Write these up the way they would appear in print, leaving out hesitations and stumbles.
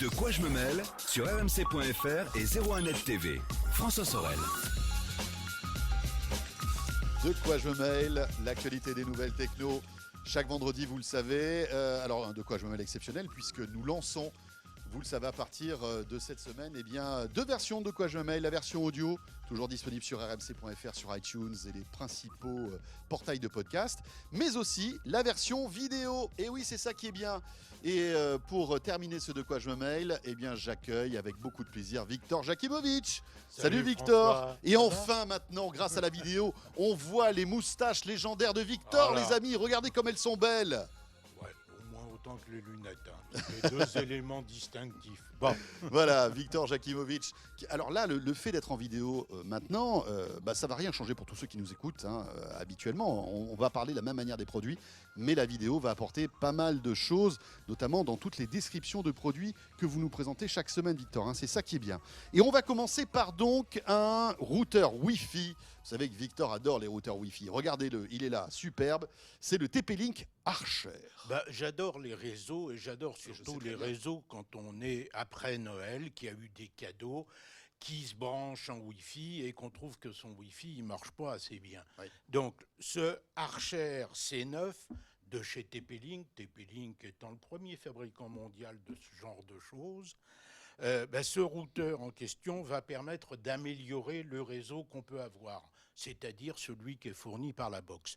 De quoi je me mêle sur rmc.fr et 01net TV. François Sorel. De quoi je me mêle, l'actualité des nouvelles techno. Chaque vendredi, vous le savez. Alors, de quoi je me mêle exceptionnel, puisque nous lançons, vous le savez, à partir de cette semaine, eh bien, deux versions de quoi je me mêle. La version audio, toujours disponible sur rmc.fr, sur iTunes et les principaux portails de podcast, mais aussi la version vidéo. Et oui, c'est ça qui est bien. Et pour terminer ce de quoi je me mêle, eh bien, j'accueille avec beaucoup de plaisir Victor Jakimovic. Salut Victor. François. Et enfin maintenant, grâce à la vidéo, on voit les moustaches légendaires de Victor, Voilà. les amis. Regardez comme elles sont belles. Ouais, au moins autant que les lunettes. Hein. Les deux éléments distinctifs. Bon, Voilà, Victor Jakimovic. Alors là, le fait d'être en vidéo maintenant, ça va rien changer pour tous ceux qui nous écoutent habituellement. On va parler de la même manière des produits, mais la vidéo va apporter pas mal de choses, notamment dans toutes les descriptions de produits que vous nous présentez chaque semaine, Victor. C'est ça qui est bien. Et on va commencer par donc un routeur Wi-Fi. Vous savez que Victor adore les routeurs Wi-Fi. Regardez-le, il est là, superbe. C'est le TP-Link Archer. j'adore les réseaux et j'adore surtout sais très les bien. réseaux quand on est après Noël, qui a eu des cadeaux, qui se branche en Wi-Fi et qu'on trouve que son Wi-Fi ne marche pas assez bien. Oui. Donc, ce Archer C9 de chez TP-Link, TP-Link étant le premier fabricant mondial de ce genre de choses, ce routeur en question va permettre d'améliorer le réseau qu'on peut avoir, c'est-à-dire celui qui est fourni par la box.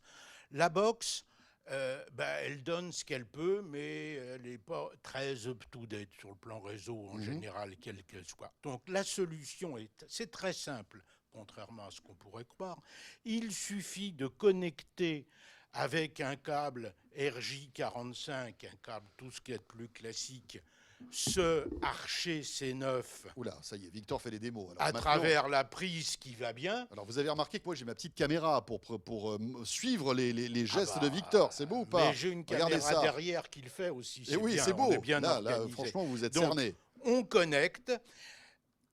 La box, elle donne ce qu'elle peut, mais elle n'est pas très up-to-date sur le plan réseau en général, quelle qu'elle soit. Donc la solution, c'est très simple, contrairement à ce qu'on pourrait croire. Il suffit de connecter avec un câble RJ45, un câble tout ce qui est de plus classique, ce Archer C9 Oula, ça y est, Victor fait les démos. Alors, à maintenant- travers la prise qui va bien. Alors vous avez remarqué que moi j'ai ma petite caméra pour suivre les gestes de Victor. C'est beau ou pas? Mais j'ai une Regardez caméra ça. derrière qui le fait aussi. Et oui, bien, c'est beau. on est bien Là, organisé. franchement, vous êtes Donc, cerné. On connecte.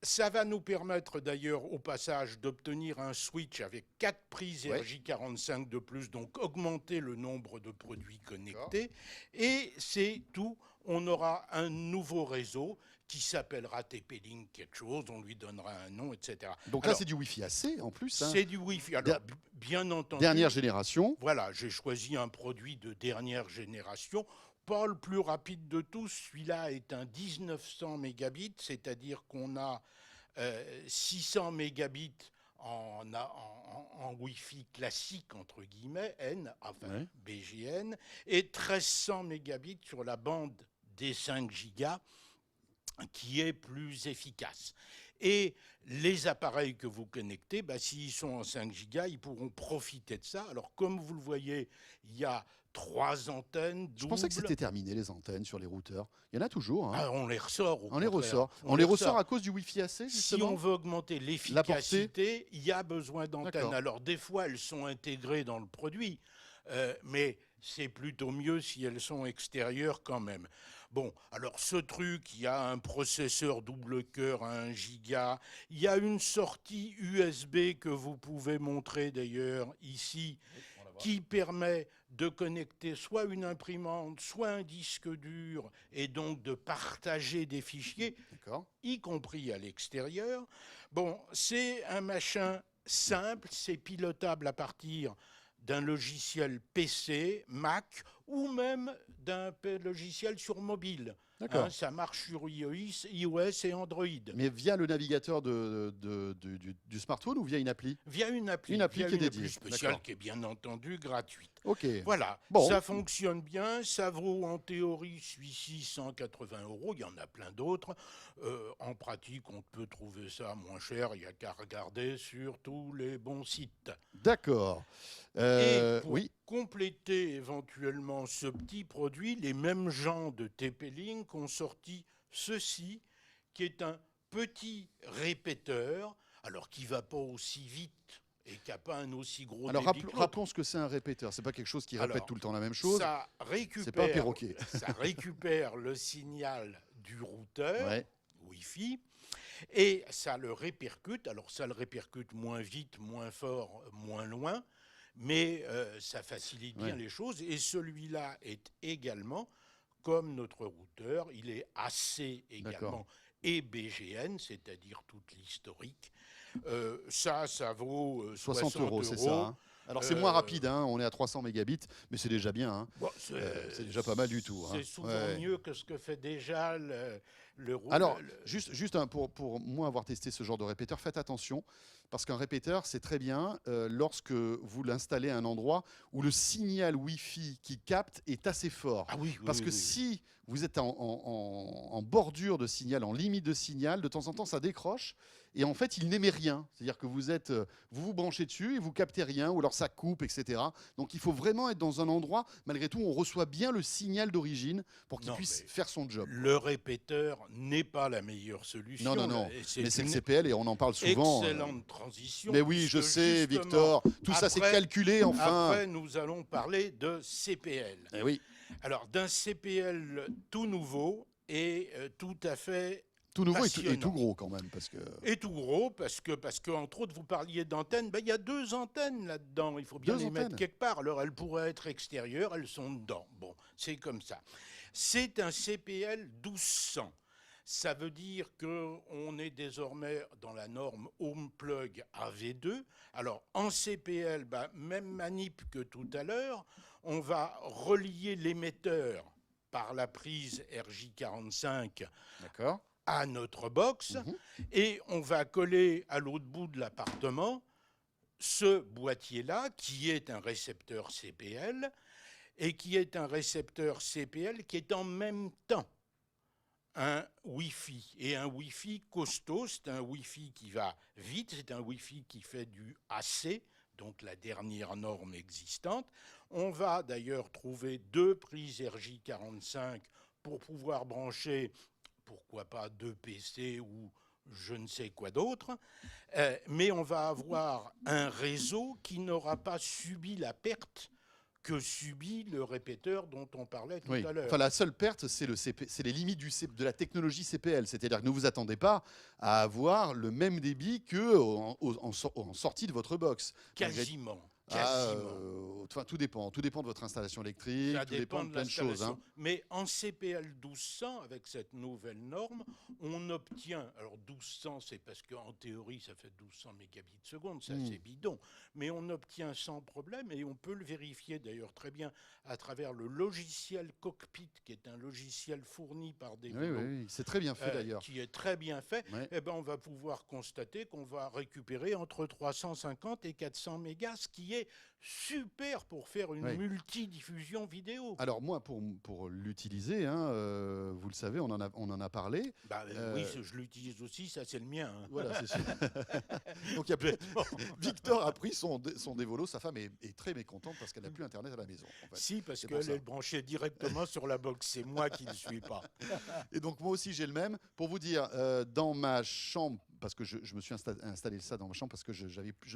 Ça va nous permettre d'ailleurs au passage d'obtenir un switch avec 4 prises Ouais. RJ45 de plus, donc augmenter le nombre de produits connectés. Et c'est tout. On aura un nouveau réseau qui s'appellera TP-Link quelque chose, on lui donnera un nom, etc. Donc là, Alors, c'est du Wi-Fi AC en plus. c'est du Wi-Fi. Alors, Der- bien entendu, Dernière génération. voilà, j'ai choisi un produit de dernière génération, pas le plus rapide de tous. Celui-là est un 1900 mégabits, c'est-à-dire qu'on a 600 mégabits en Wi-Fi classique, entre guillemets, Ouais. BGN, et 1300 mégabits sur la bande des 5 gigas, qui est plus efficace. Et les appareils que vous connectez, s'ils sont en 5 gigas, ils pourront profiter de ça. Alors, comme vous le voyez, il y a 3 antennes doubles. Je pensais que c'était terminé les antennes sur les routeurs. Il y en a toujours. Ah, on les ressort. On les ressort. On les ressort à cause du Wi-Fi AC Si justement. on veut augmenter l'efficacité, il y a besoin d'antennes. D'accord. Alors, des fois, elles sont intégrées dans le produit, mais c'est plutôt mieux si elles sont extérieures quand même. Bon, alors ce truc, il y a un processeur double cœur à 1 giga, il y a une sortie USB que vous pouvez montrer d'ailleurs ici, qui permet de connecter soit une imprimante, soit un disque dur, et donc de partager des fichiers, D'accord. y compris à l'extérieur. Bon, c'est un machin simple, c'est pilotable à partir d'un logiciel PC, Mac, ou même d'un logiciel sur mobile. D'accord. Ça marche sur iOS et Android. Mais via le navigateur du smartphone ou via une appli? Via une appli, Une appli via qui est une dédiée. appli spéciale D'accord. qui est bien entendu gratuite. Ok. Voilà, Bon. ça fonctionne bien, ça vaut en théorie celui-ci 180 €, il y en a plein d'autres. En pratique, on peut trouver ça moins cher, il n'y a qu'à regarder sur tous les bons sites. D'accord. Et pour Oui. compléter éventuellement ce petit produit, les mêmes gens de TP-Link ont sorti ceci, qui est un petit répéteur, alors qui ne va pas aussi vite et qui n'a pas un aussi gros Alors débit que l'autre. rappelons ce que c'est un répéteur. C'est pas quelque chose qui répète Alors, tout le temps la même chose. Ça C'est pas un récupère, perroquet. ça récupère le signal du routeur Ouais. Wi-Fi et ça le répercute. Alors ça le répercute moins vite, moins fort, moins loin, mais ça facilite bien Ouais. les choses. Et celui-là est également comme notre routeur, il est AC également D'accord. et BGN, c'est-à-dire toute l'historique. Ça vaut 60 60 euros, c'est ça, euros. hein. Alors c'est moins rapide, hein, on est à 300 mégabits, mais c'est déjà bien, hein. Bon, C'est déjà pas mal du tout, hein. c'est souvent Ouais. mieux que ce que fait déjà Alors, juste pour moi avoir testé ce genre de répéteur, faites attention, parce qu'un répéteur, c'est très bien lorsque vous l'installez à un endroit où le signal Wi-Fi qui capte est assez fort. Ah oui, oui, Parce oui, que oui. si vous êtes en bordure de signal, en limite de signal, de temps en temps, ça décroche. Et en fait, il n'émet rien. C'est-à-dire que vous vous branchez dessus et vous captez rien, ou alors ça coupe, etc. Donc il faut vraiment être dans un endroit, malgré tout, où on reçoit bien le signal d'origine pour qu'il Non, puisse mais faire son job. Le répéteur n'est pas la meilleure solution. Non, non, non. là, et Mais c'est le une CPL et on en parle souvent. excellente transition. Mais oui, je puisque sais, justement, Victor. Tout ça, c'est après- calculé, enfin. Après, nous allons parler de CPL. Eh oui, Alors, d'un CPL tout nouveau et tout à fait tout nouveau et tout passionnant. gros quand même, parce que Et tout gros, parce que entre autres, vous parliez d'antennes. Ben, il y a 2 antennes là-dedans. Il faut bien Deux les mettre antennes. quelque part. Alors, elles pourraient être extérieures, elles sont dedans. Bon, c'est comme ça. C'est un CPL 1200. Ça veut dire qu'on est désormais dans la norme Home Plug AV2. Alors, en CPL, ben, même manip que tout à l'heure, on va relier l'émetteur par la prise RJ45 d'accord. à notre box Mhm. et on va coller à l'autre bout de l'appartement ce boîtier-là qui est un récepteur CPL et qui est un récepteur CPL qui est en même temps un Wi-Fi et un Wi-Fi costaud. C'est un Wi-Fi qui va vite, c'est un Wi-Fi qui fait du AC, donc la dernière norme existante. On va d'ailleurs trouver 2 prises RJ45 pour pouvoir brancher pourquoi pas 2 PC ou je ne sais quoi d'autre, mais on va avoir un réseau qui n'aura pas subi la perte que subit le répéteur dont on parlait tout Oui. à l'heure. Enfin, la seule perte, c'est les limites de la technologie CPL. C'est-à-dire que ne vous attendez pas à avoir le même débit en sortie de votre box. Quasiment. Enfin, tout dépend. Tout dépend de votre installation électrique, Ça tout dépend de plein de choses, hein. Mais en CPL 1200, avec cette nouvelle norme, on obtient, alors 1200 c'est parce qu'en théorie ça fait 1200 mégabits seconde, ça c'est bidon, mais on obtient sans problème et on peut le vérifier d'ailleurs très bien à travers le logiciel Cockpit, qui est un logiciel fourni par des Oui, oui, oui. C'est très bien fait d'ailleurs. qui est très bien fait. Ouais. Eh ben, on va pouvoir constater qu'on va récupérer entre 350 et 400 mégas, ce qui est super pour faire une Oui. multidiffusion vidéo. Alors moi, pour l'utiliser, hein, vous le savez, on en a parlé. Bah, oui, je l'utilise aussi, ça c'est le mien. Hein. Voilà, c'est sûr. Donc, il y a Victor a pris son dévolo. Sa femme est très mécontente parce qu'elle n'a plus Internet à la maison. En fait. Si, parce C'est pour qu'elle ça. est branchée directement sur la box. C'est moi qui ne le suis pas. Et donc moi aussi j'ai le même. Pour vous dire, dans ma chambre, parce que je me suis installé ça dans ma chambre parce que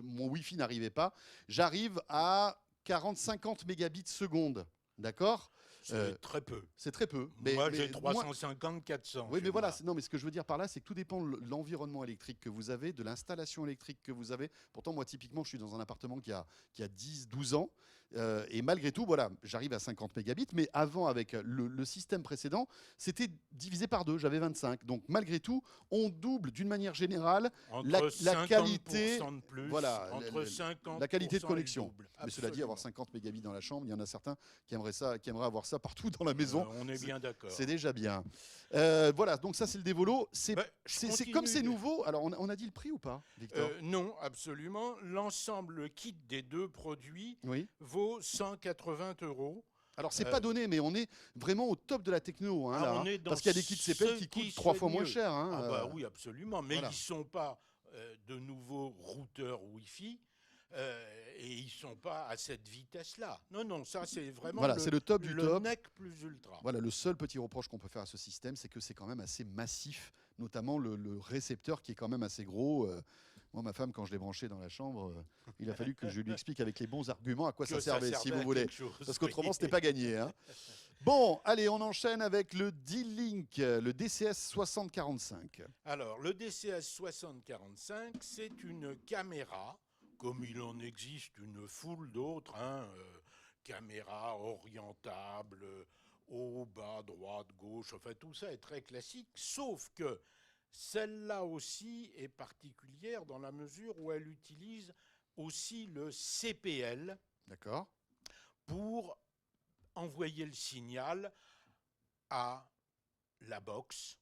mon Wi-Fi n'arrivait pas, j'arrive à 40-50 mégabits seconde. D'accord. C'est très peu. C'est très peu. Moi, j'ai moi- 350, 400. Oui, chez mais voilà. moi. Non, mais ce que je veux dire par là, c'est que tout dépend de l'environnement électrique que vous avez, de l'installation électrique que vous avez. Pourtant, moi, typiquement, je suis dans un appartement qui a 10, 12 ans. Et malgré tout, voilà, j'arrive à 50 mégabits. Mais avant, avec le système précédent, c'était divisé par 2. J'avais 25. Donc, malgré tout, on double d'une manière générale Entre la 50% qualité, de plus, voilà, entre 50% la qualité de et le connexion. double. Mais cela dit, avoir Absolument. 50 mégabits dans la chambre, il y en a certains qui aimeraient avoir ça partout dans la maison. On est bien d'accord. C'est déjà bien. Voilà, donc ça c'est le dévolo. C'est Ben, je comme continue c'est de- nouveau. Alors on a dit le prix ou pas, Victor? Non, absolument. L'ensemble, le kit des 2 produits Oui. vaut 180 €. Alors c'est pas donné, mais on est vraiment au top de la techno, hein, Ah, là, on hein. est dans Parce qu'il y a des kits CPL ce qui qui coûtent se 3 fait fois moins mieux. cher, hein, Ah bah oui, absolument. Mais voilà. ils ne sont pas de nouveaux routeurs Wi-Fi et ils ne sont pas à cette vitesse-là. Non, non, ça c'est vraiment Voilà, c'est le top du top. NEC plus ultra. Voilà, le seul petit reproche qu'on peut faire à ce système, c'est que c'est quand même assez massif, notamment le récepteur qui est quand même assez gros. Moi, ma femme, quand je l'ai branché dans la chambre, il a fallu que je lui explique avec les bons arguments à quoi Que ça servait, si servait vous à voulez. quelque chose, Parce qu'autrement, oui. ce n'était pas gagné, hein. Bon, allez, on enchaîne avec le D-Link, le DCS 6045. Alors, le DCS 6045, c'est une caméra, comme il en existe une foule d'autres, hein, caméra orientable, haut, bas, droite, gauche, enfin tout ça est très classique, sauf que celle-là aussi est particulière dans la mesure où elle utilise aussi le CPL D'accord. pour envoyer le signal à la box,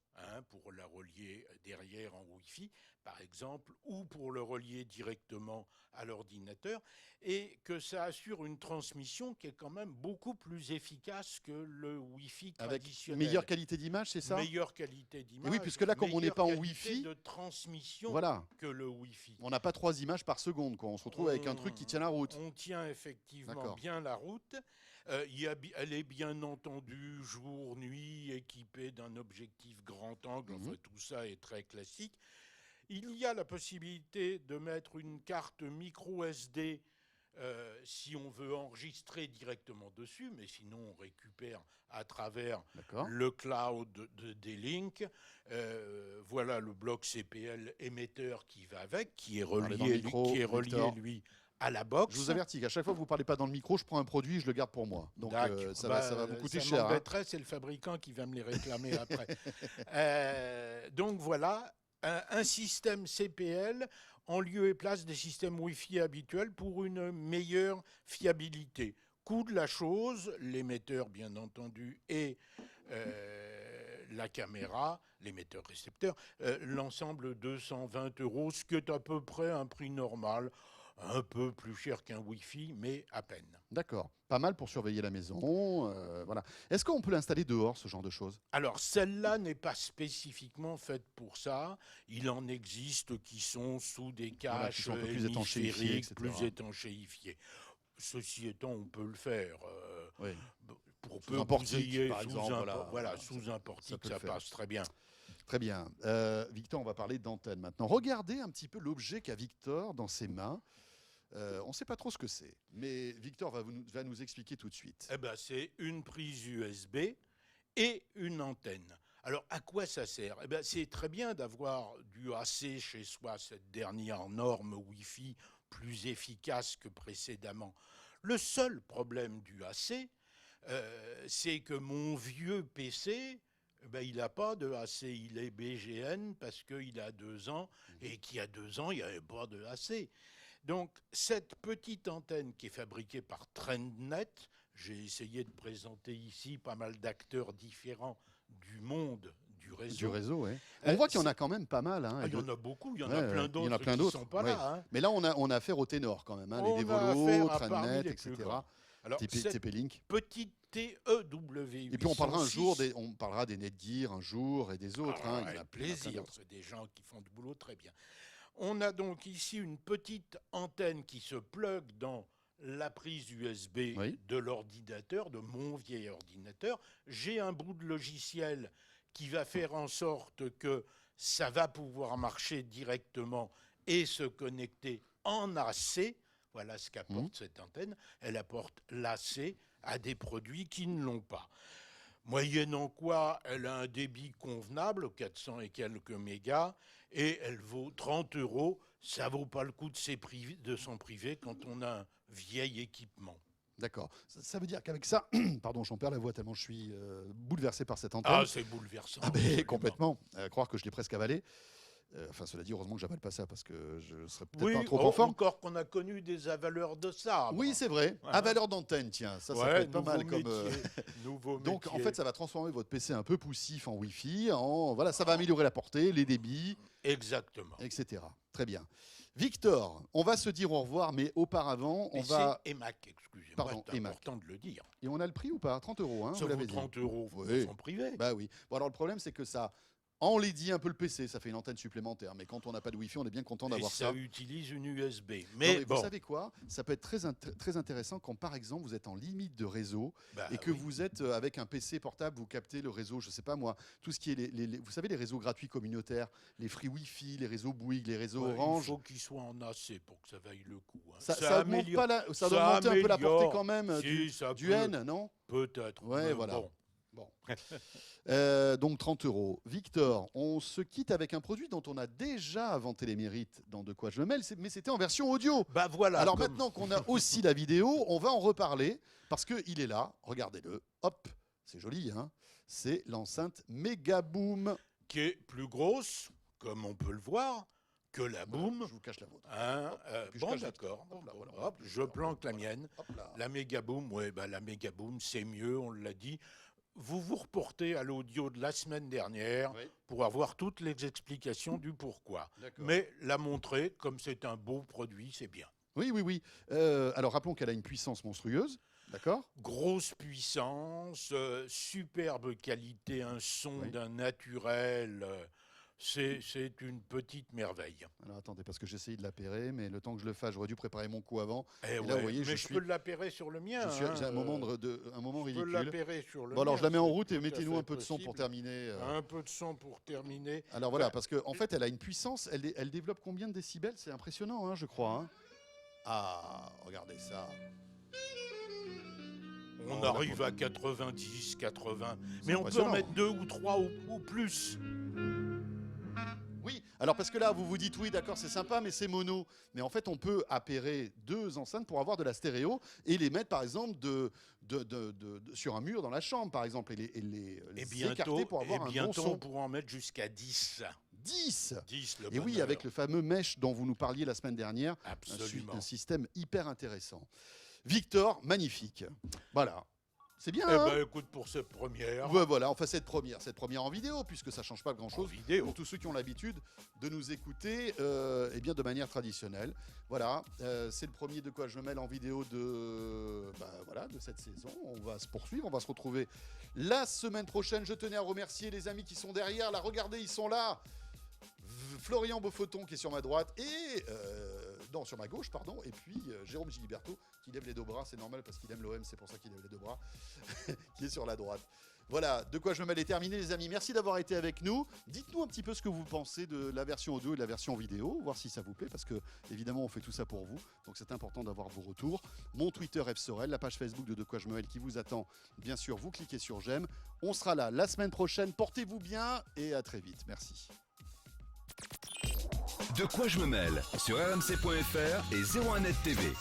pour la relier derrière en Wi-Fi, par exemple, ou pour le relier directement à l'ordinateur, et que ça assure une transmission qui est quand même beaucoup plus efficace que le Wi-Fi Avec traditionnel. meilleure qualité d'image, c'est ça? Meilleure qualité d'image. Oui, puisque là, comme on n'est pas en Wi-Fi, de transmission voilà, que le Wi-Fi. on n'a pas 3 images par seconde, quoi. On se retrouve avec un truc qui tient la route. On tient effectivement D'accord. bien la route. Elle est bien entendu jour, nuit, équipée d'un objectif grand angle. Enfin, tout ça est très classique. Il y a la possibilité de mettre une carte micro SD si on veut enregistrer directement dessus, mais sinon on récupère à travers D'accord. le cloud de D-Link. Voilà le bloc CPL émetteur qui va avec, qui est Parlez dans le relié, micro, Victor. lui, à la box. Je vous avertis qu'à chaque fois que vous ne parlez pas dans le micro, je prends un produit, je le garde pour moi. Donc ça va vous coûter cher. Ça m'embêterait, c'est le fabricant qui va me les réclamer après. Donc voilà, un système CPL en lieu et place des systèmes Wi-Fi habituels pour une meilleure fiabilité. Coût de la chose, l'émetteur bien entendu et la caméra, l'émetteur-récepteur, l'ensemble 220 €, ce qui est à peu près un prix normal. Un peu plus cher qu'un Wi-Fi, mais à peine. D'accord. Pas mal pour surveiller la maison. Voilà. Est-ce qu'on peut l'installer dehors, ce genre de choses? Alors, celle-là n'est pas spécifiquement faite pour ça. Il en existe qui sont sous des caches qui sont un peu plus étanchéifiées, hémisphériques, etc. plus étanchéifiées. Ceci étant, on peut le faire. Oui. Pour Sous peu un que portique, vous ayez par exemple, voilà, sous un portique, peut ça le faire. passe très bien. Très bien. Victor, on va parler d'antenne maintenant. Regardez un petit peu l'objet qu'a Victor dans ses mains. On ne sait pas trop ce que c'est, mais Victor va nous expliquer tout de suite. Eh ben, c'est une prise USB et une antenne. Alors, à quoi ça sert? Eh ben, c'est très bien d'avoir du AC chez soi, cette dernière norme Wi-Fi plus efficace que précédemment. Le seul problème du AC, c'est que mon vieux PC, il n'a pas de AC, il est BGN parce qu'il a 2 ans, et qu'il y a 2 ans, il n'y avait pas de AC. Donc, cette petite antenne qui est fabriquée par TrendNet, j'ai essayé de présenter ici pas mal d'acteurs différents du monde du réseau. Du réseau, oui. On voit qu'il y en a quand même pas mal. Il y en a beaucoup, il y en a plein d'autres qui ne sont pas là. Hein. Mais là, on a affaire au ténor quand même. Les affaire Dévolos, à parmi TrendNet, les etc. plus grands. Alors, TP-Link. Petite TEW806. Et puis on parlera des Netgear un jour et des autres. Il y en a avec plaisir, c'est des gens qui font du boulot très bien. On a donc ici une petite antenne qui se plug dans la prise USB de l'ordinateur, de mon vieil ordinateur. J'ai un bout de logiciel qui va faire en sorte que ça va pouvoir marcher directement et se connecter en AC. Voilà ce qu'apporte cette antenne. Elle apporte l'AC à des produits qui ne l'ont pas. Moyennant quoi, elle a un débit convenable, 400 et quelques mégas, et elle vaut 30 €. Ça ne vaut pas le coup de s'en priver quand on a un vieil équipement. D'accord. Ça veut dire qu'avec ça, pardon, j'en perds la voix tellement je suis bouleversé par cette antenne. Ah, c'est bouleversant. Ah ben, complètement. Croire que je l'ai presque avalé. Cela dit, heureusement que j'avale pas ça parce que je serais peut-être pas trop en forme. Encore qu'on a connu des avaleurs de sabre. Oui, c'est vrai. Avaleur d'antenne, tiens, ça peut être pas mal comme. Donc, en fait, ça va transformer votre PC un peu poussif en Wi-Fi. Voilà, ça va améliorer la portée, les débits. Exactement. Etc. Très bien. Victor, on va se dire au revoir, mais auparavant, on va. C'est EMAC, excusez-moi. Pardon, c'est important de le dire. Et on a le prix ou pas? 30 €, hein, ça vous vaut l'avez dit. 30 €, vous oui. en privé. Bah oui. Bon, alors le problème, c'est que ça enlaidit un peu le PC, ça fait une antenne supplémentaire. Mais quand on n'a pas de Wi-Fi, on est bien content d'avoir ça. Ça utilise une USB. Mais bon. Vous savez quoi? Ça peut être très intéressant quand, par exemple, vous êtes en limite de réseau et que vous êtes avec un PC portable, vous captez le réseau, je ne sais pas moi, tout ce qui est, vous savez, les réseaux gratuits communautaires, les free Wi-Fi, les réseaux Bouygues, les réseaux Orange. Il faut qu'ils soient en AC pour que ça vaille le coup. Hein. Ça doit augmenter un peu la portée quand même du N, non? Peut-être. Ouais, voilà. Bon. Donc 30 €. Victor, on se quitte avec un produit dont on a déjà vanté les mérites dans De quoi je me mêle, mais c'était en version audio. Voilà. Alors maintenant qu'on a aussi la vidéo, on va en reparler parce qu'il est là. Regardez-le. Hop, c'est joli, hein, c'est l'enceinte Megaboom. Qui est plus grosse, comme on peut le voir, que la Boom. Je vous cache la vôtre. Hein, Puis je bon, cache la d'accord. tienne. Hop là, voilà. Hop, je planque la mienne. Hop là. La Megaboom, ouais, la Megaboom, c'est mieux, on l'a dit. Vous vous reportez à l'audio de la semaine dernière Oui. pour avoir toutes les explications du pourquoi. D'accord. Mais la montrer, comme c'est un beau produit, c'est bien. Oui. Alors rappelons qu'elle a une puissance monstrueuse, d'accord? Grosse puissance, superbe qualité, un son Oui. d'un naturel. C'est une petite merveille. Alors attendez, parce que j'ai essayé de l'appairer, mais le temps que je le fasse, j'aurais dû préparer mon coup avant. Eh Et ouais, là, vous voyez, mais je peux l'appairer sur le mien. j'ai un moment, un moment Je peux ridicule. l'appairer sur le Bon, alors mien, je la mets en c'est route et tout à mettez-nous fait un peu de son pour possible. terminer. Un peu de son pour terminer. Alors voilà, parce qu'en fait, elle a une puissance, elle développe combien de décibels? C'est impressionnant, hein, je crois. Hein. Ah, regardez ça. On Oh, arrive là, à 90, 80. C'est Mais on peut en impressionnant. mettre 2 ou 3 ou plus. Oui, alors parce que là, vous vous dites, oui, d'accord, c'est sympa, mais c'est mono. Mais en fait, on peut appairer 2 enceintes pour avoir de la stéréo et les mettre, par exemple, sur un mur dans la chambre, par exemple, et les écarter pour avoir un bon bientôt son. on pourra en mettre jusqu'à 10. 10. 10, le Et oui, bonheur. avec le fameux mesh dont vous nous parliez la semaine dernière, Absolument. un système hyper intéressant. Victor, magnifique. Voilà. C'est bien, Eh hein? ben, écoute, pour cette première, Ouais, voilà, enfin cette première en vidéo, puisque ça change pas en grand-chose vidéo. pour tous ceux qui ont l'habitude de nous écouter eh bien de manière traditionnelle. Voilà, c'est le premier De quoi je me mêle en vidéo de cette saison. On va se poursuivre, on va se retrouver la semaine prochaine. Je tenais à remercier les amis qui sont derrière. Là, regardez, ils sont là. Florian Beaufoton qui est sur ma droite et sur ma gauche, pardon, et puis Jérôme Giliberto qui lève les deux bras, c'est normal parce qu'il aime l'OM, c'est pour ça qu'il lève les deux bras, qui est sur la droite. Voilà, De quoi je me mêle est terminé, les amis. Merci d'avoir été avec nous. Dites-nous un petit peu ce que vous pensez de la version audio et de la version vidéo, voir si ça vous plaît, parce que évidemment on fait tout ça pour vous, donc c'est important d'avoir vos retours. Mon Twitter F Sorel, la page Facebook de quoi je me mêle qui vous attend. Bien sûr, vous cliquez sur j'aime. On sera là la semaine prochaine. Portez-vous bien et à très vite. Merci. De quoi je me mêle sur rmc.fr et 01net TV.